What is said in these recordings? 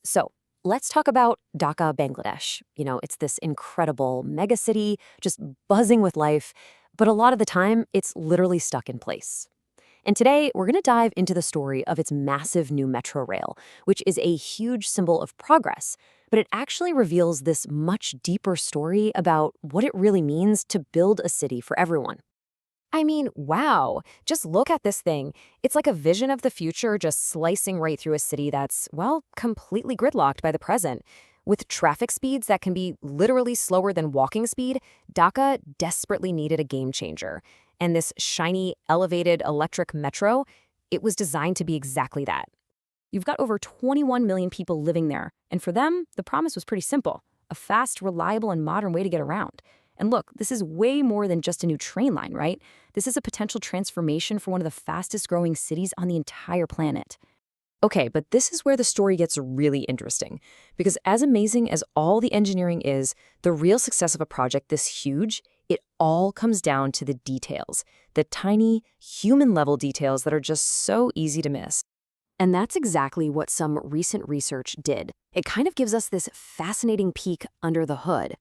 So let's talk about Dhaka, Bangladesh. It's this incredible megacity, just buzzing with life, but a lot of the time, it's literally stuck in place. And today, we're going to dive into the story of its massive new metro rail, which is a huge symbol of progress, but it actually reveals this much deeper story about what it really means to build a city for everyone. I mean, wow. Just look at this thing. It's like a vision of the future just slicing right through a city that's, well, completely gridlocked by the present. With traffic speeds that can be literally slower than walking speed, Dhaka desperately needed a game changer. And this shiny, elevated electric metro, it was designed to be exactly that. You've got over 21 million people living there, and for them, the promise was pretty simple: a fast, reliable, and modern way to get around. And look, this is way more than just a new train line, right? This is a potential transformation for one of the fastest growing cities on the entire planet. Okay, but this is where the story gets really interesting. Because as amazing as all the engineering is, the real success of a project this huge, it all comes down to the details, the tiny, human-level details that are just so easy to miss. And that's exactly what some recent research did. It kind of gives us this fascinating peek under the hood.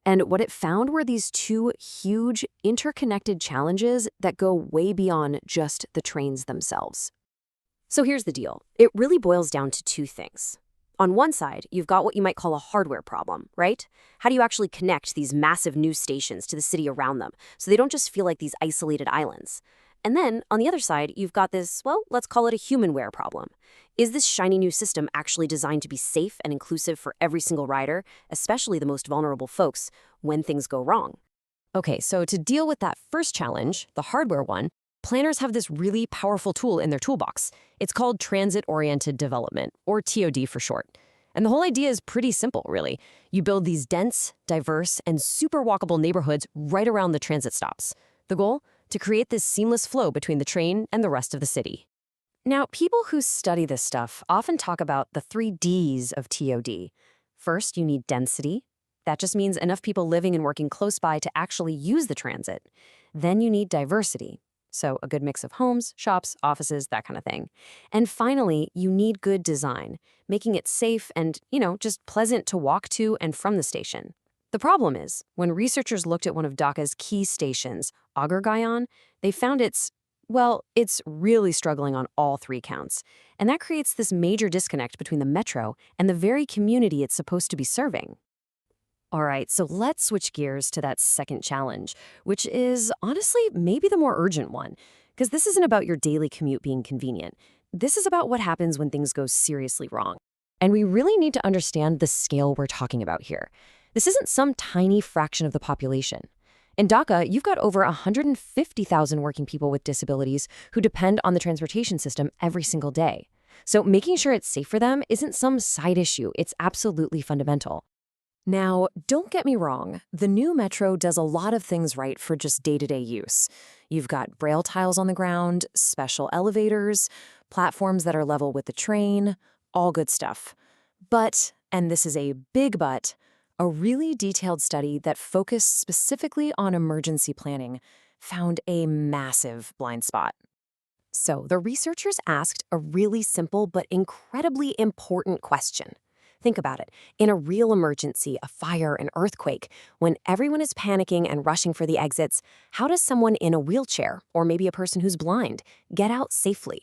And what it found were these two huge, interconnected challenges that go way beyond just the trains themselves. So here's the deal. It really boils down to two things. On one side, you've got what you might call a hardware problem, right? How do you actually connect these massive new stations to the city around them so they don't just feel like these isolated islands? And then, on the other side, you've got this, well, let's call it a humanware problem. Is this shiny new system actually designed to be safe and inclusive for every single rider, especially the most vulnerable folks, when things go wrong? Okay, so to deal with that first challenge, the hardware one, planners have this really powerful tool in their toolbox. It's called Transit-Oriented Development, or TOD for short. And the whole idea is pretty simple, really. You build these dense, diverse, and super walkable neighborhoods right around the transit stops. The goal? To create this seamless flow between the train and the rest of the city. Now, people who study this stuff often talk about the 3 Ds of TOD. First, you need density. That just means enough people living and working close by to actually use the transit. Then you need diversity. So a good mix of homes, shops, offices, that kind of thing. And finally, you need good design, making it safe and, just pleasant to walk to and from the station. The problem is, when researchers looked at one of Dhaka's key stations, Agargaon, they found it's really struggling on all 3 counts. And that creates this major disconnect between the metro and the very community it's supposed to be serving. All right, so let's switch gears to that second challenge, which is honestly maybe the more urgent one. Because this isn't about your daily commute being convenient. This is about what happens when things go seriously wrong. And we really need to understand the scale we're talking about here. This isn't some tiny fraction of the population. In Dhaka, you've got over 150,000 working people with disabilities who depend on the transportation system every single day. So making sure it's safe for them isn't some side issue, it's absolutely fundamental. Now, don't get me wrong, the new metro does a lot of things right for just day-to-day use. You've got braille tiles on the ground, special elevators, platforms that are level with the train, all good stuff. But, and this is a big but, a really detailed study that focused specifically on emergency planning found a massive blind spot. So the researchers asked a really simple but incredibly important question. Think about it. In a real emergency, a fire, an earthquake, when everyone is panicking and rushing for the exits, how does someone in a wheelchair, or maybe a person who's blind, get out safely?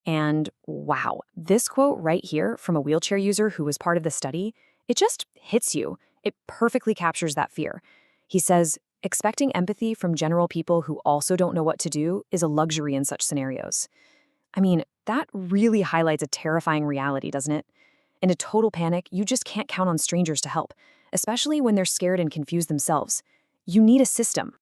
And wow, this quote right here from a wheelchair user who was part of the study, it just hits you. It perfectly captures that fear. He says, expecting empathy from general people who also don't know what to do is a luxury in such scenarios. I mean, that really highlights a terrifying reality, doesn't it? In a total panic, you just can't count on strangers to help, especially when they're scared and confused themselves. You need a system.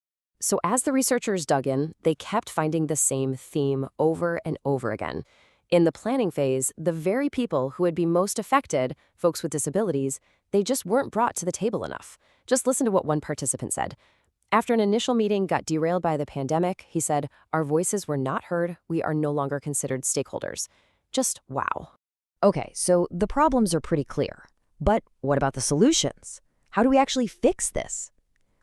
So as the researchers dug in, they kept finding the same theme over and over again. In the planning phase, the very people who would be most affected, folks with disabilities, they just weren't brought to the table enough. Just listen to what one participant said. After an initial meeting got derailed by the pandemic, he said, "Our voices were not heard. We are no longer considered stakeholders." Just wow. Okay, so the problems are pretty clear. But what about the solutions? How do we actually fix this?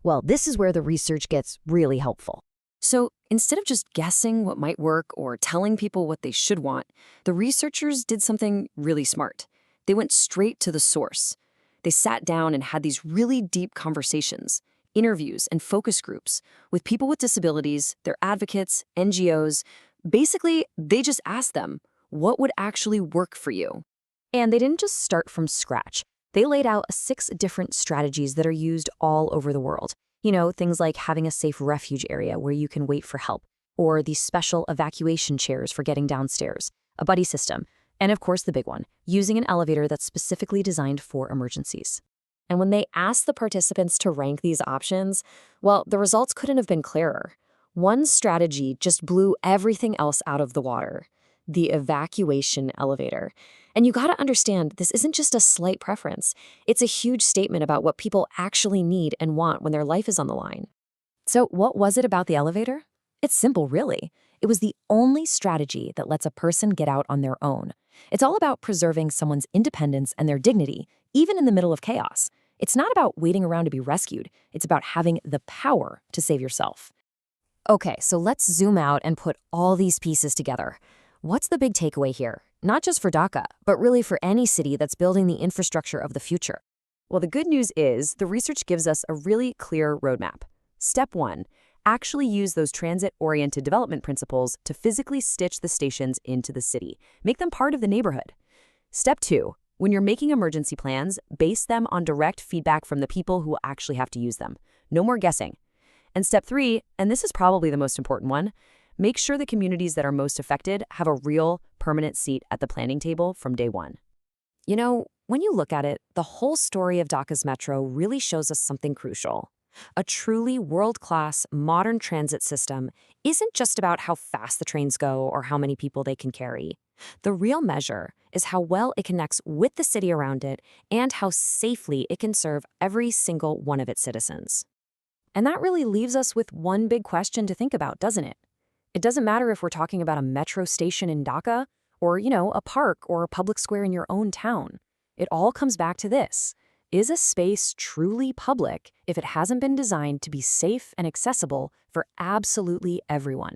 Well, this is where the research gets really helpful. So instead of just guessing what might work or telling people what they should want, the researchers did something really smart. They went straight to the source. They sat down and had these really deep conversations, interviews and focus groups with people with disabilities, their advocates, NGOs. Basically, they just asked them, what would actually work for you? And they didn't just start from scratch. They laid out 6 different strategies that are used all over the world. Things like having a safe refuge area where you can wait for help, or these special evacuation chairs for getting downstairs, a buddy system, and of course the big one, using an elevator that's specifically designed for emergencies. And when they asked the participants to rank these options, well, the results couldn't have been clearer. One strategy just blew everything else out of the water: the evacuation elevator. And you gotta understand, this isn't just a slight preference. It's a huge statement about what people actually need and want when their life is on the line. So what was it about the elevator? It's simple, really. It was the only strategy that lets a person get out on their own. It's all about preserving someone's independence and their dignity, even in the middle of chaos. It's not about waiting around to be rescued. It's about having the power to save yourself. Okay, so let's zoom out and put all these pieces together. What's the big takeaway here? Not just for Dhaka, but really for any city that's building the infrastructure of the future. Well, the good news is the research gives us a really clear roadmap. Step 1, actually use those transit-oriented development principles to physically stitch the stations into the city. Make them part of the neighborhood. Step 2, when you're making emergency plans, base them on direct feedback from the people who actually have to use them. No more guessing. And step 3, and this is probably the most important one, make sure the communities that are most affected have a real, permanent seat at the planning table from day one. When you look at it, the whole story of Dhaka's metro really shows us something crucial. A truly world-class, modern transit system isn't just about how fast the trains go or how many people they can carry. The real measure is how well it connects with the city around it and how safely it can serve every single one of its citizens. And that really leaves us with one big question to think about, doesn't it? It doesn't matter if we're talking about a metro station in Dhaka or, a park or a public square in your own town. It all comes back to this. Is a space truly public if it hasn't been designed to be safe and accessible for absolutely everyone?